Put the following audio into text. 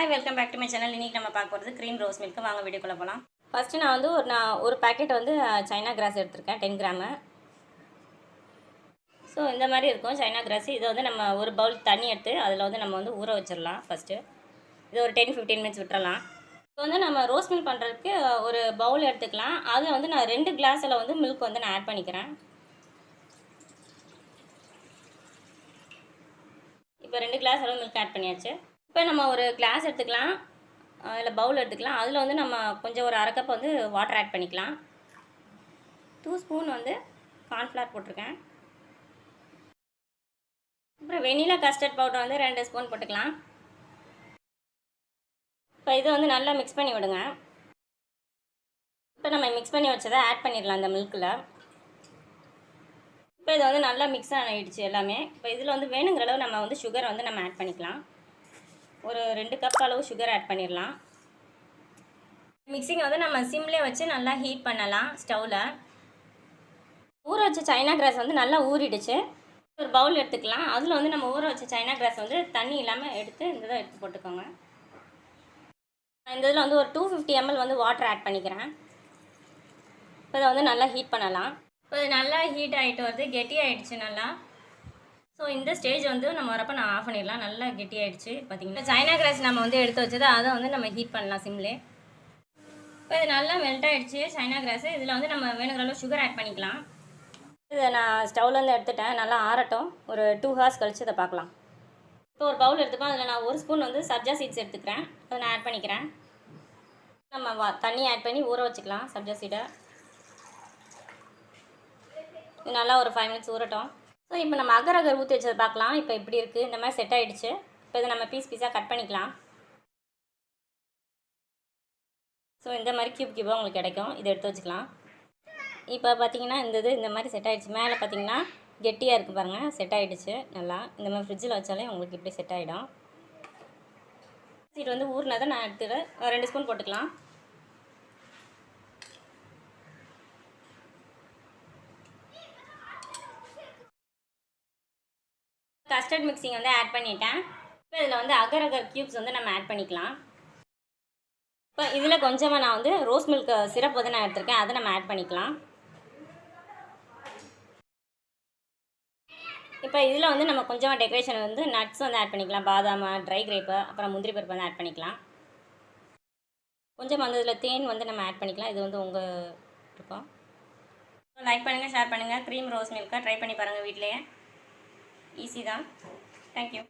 Hi welcome back to my channel. இன்றைக்கி நம்ம பார்க்க போகிறது க்ரீம் ரோஸ் மில்க். வாங்க வீடியோக்குள்ளே போகலாம். ஃபஸ்ட்டு நான் ஒரு பேக்கெட் சைனா கிராஸ் எடுத்திருக்கேன், 10 கிராமு. ஸோ இந்த மாதிரி இருக்கும் சைனா கிராஸ். இதை நம்ம ஒரு பவுல் தண்ணி எடுத்து அதில் நம்ம ஊற வச்சிடலாம். ஃபஸ்ட்டு இது ஒரு 10-15 மினிட்ஸ் விட்டுறலாம். இப்போ நம்ம ரோஸ் மில்க் பண்ணுறதுக்கு ஒரு பவுல் எடுத்துக்கலாம். அதில் நான் 2 கிளாஸில் மில்க் நான் ஆட் பண்ணிக்கிறேன். இப்போ 2 கிளாஸ் அளவு மில்க் ஆட் பண்ணியாச்சு. இப்போ நம்ம ஒரு கிளாஸ் எடுத்துக்கலாம், இல்லை பவுல் எடுத்துக்கலாம். அதில் நம்ம கொஞ்சம் ஒரு அரை கப் வாட்டர் ஆட் பண்ணிக்கலாம். 2 ஸ்பூன் கார்ன்ஃப்ளவர் போட்டிருக்கேன். அப்புறம் வெனிலா கஸ்டர்ட் பவுடர் 2 ஸ்பூன் போட்டுக்கலாம். இப்போ இது நல்லா மிக்ஸ் பண்ணி விடுங்க. இப்போ நம்ம மிக்ஸ் பண்ணி வச்சதை ஆட் பண்ணிடலாம் இந்த மில்கில். இப்போ இது நல்லா மிக்ஸ் ஆகிடுச்சு எல்லாமே. இப்போ இதில் வேணுங்கிற அளவு நம்ம சுகர் நம்ம ஆட் பண்ணிக்கலாம். ஒரு 2 கப் அளவு சுகர் ஆட் பண்ணிடலாம். மிக்சிங் நம்ம சிம்லேயே வச்சு நல்லா ஹீட் பண்ணலாம் ஸ்டவ்வில். ஊற வச்ச சைனா கிராஸ் நல்லா ஊறிடுச்சு. ஒரு பவுல் எடுத்துக்கலாம். அதில் நம்ம ஊற வச்ச சைனா கிராஸ் தண்ணி இல்லாமல் எடுத்து இந்த இதை எடுத்து போட்டுக்கோங்க. இந்த இதில் ஒரு 250 ml வாட்டர் ஆட் பண்ணிக்கிறேன். இப்போ இதை நல்லா ஹீட் பண்ணலாம். இப்போ இது நல்லா ஹீட் ஆகிட்டு வருது, கெட்டி ஆகிடுச்சு நல்லா. ஸோ இந்த ஸ்டேஜ் நம்ம வரப்போ நான் ஆஃப் பண்ணிடலாம். நல்லா கெட்டி ஆகிடுச்சு. பார்த்திங்கன்னா சைனா கிராஸ் நம்ம எடுத்து வச்சது அதை நம்ம ஹீட் பண்ணலாம் சிம்லே. இப்போ இது நல்லா மெல்ட் ஆகிடுச்சு சைனா கிராஸு. இதில் நம்ம வேணுங்கிற அளவு சுகர் ஆட் பண்ணிக்கலாம். இதை நான் ஸ்டவ்லேருந்து எடுத்துட்டேன். நல்லா ஆறட்டும். ஒரு 2 ஹவர்ஸ் கழித்து இதை பார்க்கலாம். இப்போ ஒரு பவுல் எடுத்துப்போம். அதில் நான் 1 ஸ்பூன் சப்ஜா சீட்ஸ் எடுத்துக்கிறேன். அதை நான் ஆட் பண்ணிக்கிறேன். நம்ம தண்ணி ஆட் பண்ணி ஊற வச்சுக்கலாம் சப்ஜா சீடை. இது நல்லா ஒரு 5 மினிட்ஸ் ஊறட்டும். ஸோ இப்போ நம்ம அகர் ஊற்றி வச்சதை பார்க்கலாம். இப்போ எப்படி இருக்குது, இந்த மாதிரி செட் ஆகிடுச்சு. இப்போ இதை நம்ம பீஸாக கட் பண்ணிக்கலாம். ஸோ இந்த மாதிரி கியூபாக உங்களுக்கு கிடைக்கும். இதை எடுத்து வச்சுக்கலாம். இப்போ பார்த்தீங்கன்னா இந்த மாதிரி செட் ஆகிடுச்சு. மேலே பார்த்தீங்கன்னா கெட்டியாக இருக்குது பாருங்கள், செட் ஆகிடுச்சு நல்லா. இந்த மாதிரி ஃப்ரிட்ஜில் வச்சாலே உங்களுக்கு இப்படி செட் ஆகிடும். இது ஊறினதை நான் எடுத்துகிட்டு 2 ஸ்பூன் போட்டுக்கலாம். கஸ்டர்ட் மிக்சிங் ஆட் பண்ணிட்டேன். இப்போ இதில் அகர் க்யூப்ஸ் நம்ம ஆட் பண்ணிக்கலாம். இப்போ இதில் கொஞ்சமாக நான் ரோஸ் மில்க் சிரப் நான் எடுத்திருக்கேன். அதை நம்ம ஆட் பண்ணிக்கலாம். இப்போ இதில் நம்ம கொஞ்சமாக டெக்கரேஷன் நட்ஸ் ஆட் பண்ணிக்கலாம். பாதாம், ட்ரை கிரேப்பு, அப்புறம் முந்திரி பருப்பு ஆட் பண்ணிக்கலாம். கொஞ்சம் இதில் தேன் நம்ம ஆட் பண்ணிக்கலாம். இது உங்கள் இருக்கும். லைக் பண்ணுங்கள், ஷேர் பண்ணுங்கள். க்ரீம் ரோஸ் மில்க்கை ட்ரை பண்ணி பாருங்கள் வீட்டிலையே. ஈஸி தான். தேங்க்யூ.